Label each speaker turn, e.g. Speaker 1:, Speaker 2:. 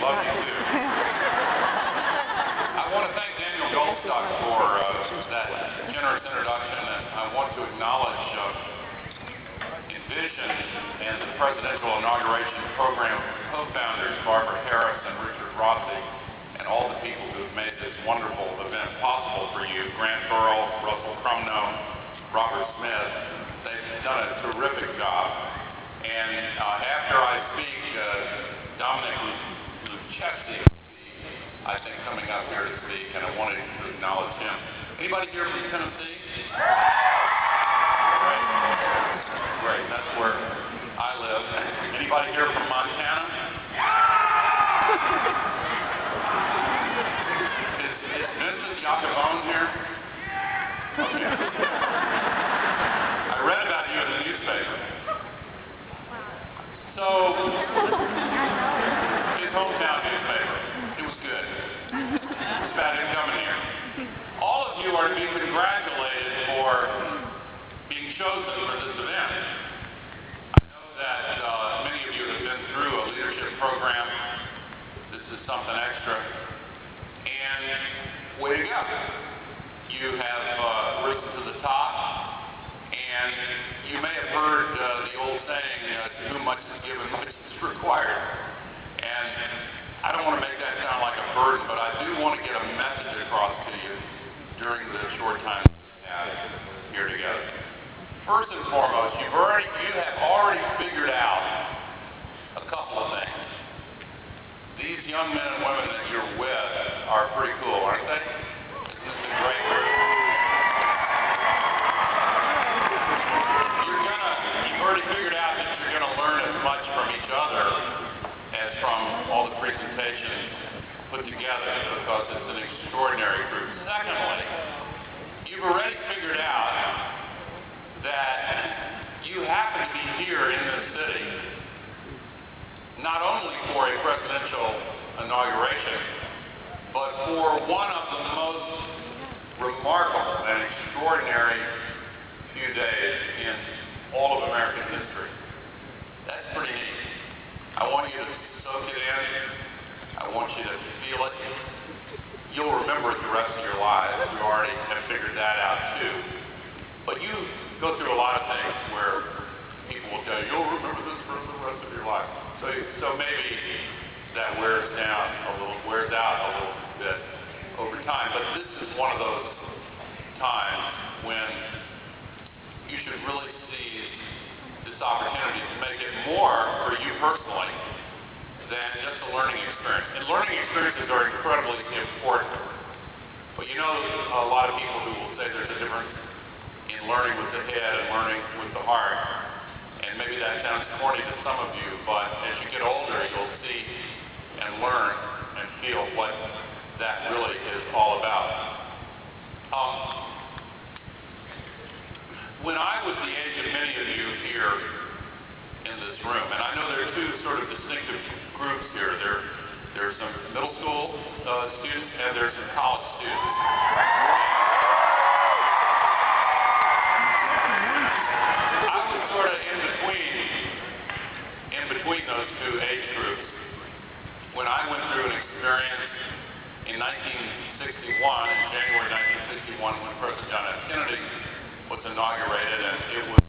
Speaker 1: love you too. I want to thank Daniel Goldstock for that generous introduction, and I want to acknowledge Envision and the Presidential Inauguration Program co-founders Barbara Harris and Richard Rossi, and all the people who have made this wonderful event possible for you. Grant Burrell, Russell Crumno, Robert Smith. They've done a terrific job. And after I speak, Dominic Luchesi, I think, coming up here to speak, and I wanted to acknowledge him. Anybody here from Tennessee? Great, that's where I live. Anybody here from Montana? Is Vincent Jacobone here? Okay. I read about you in the newspaper. So, his hometown newspaper. It was good. It's about him coming here. All of you are to be congratulated for being chosen for this event. I know that many of you have been through a leadership program. This is something extra. And way to go. You have risen to the top, and you may have heard the old saying, to whom much is given, much is required. And I don't want to make that sound like a burden, but I do want to get a message across to you during the short time we have here together. First and foremost, you have already figured out a couple of things. These young men and women that you're with are pretty cool, aren't they? This is a great group. You've already figured out that you're going to learn as much from each other as from all the presentations put together, because it's an extraordinary group. Secondly, you've already figured out that you happen to be here in this city not only for a presidential inauguration, but for one of the most remarkable and extraordinary few days in all of American history. That's pretty neat. I want you to soak it in. I want you to feel it. You'll remember it the rest of your lives. You already have figured that out too. But you go through a lot of things where people will tell you, you'll remember this for the rest of your life. So maybe that wears out a little bit over time. But this is one of those times when you should really seize this opportunity to make it more for you personally than just a learning experience. And learning experiences are incredibly important. But you know, a lot of people who will say there's a difference in learning with the head and learning with the heart. And maybe that sounds corny to some of you, but as you get older, you'll see and learn and feel what that really is all about. When I was the age of many of you here in this room, and I know there are two sort of distinctive groups here. There's some middle school students and there's some college students. I was sort of in between those two age groups when I went through an experience in 1961, in January 1961, when President John F. Kennedy was inaugurated, and it was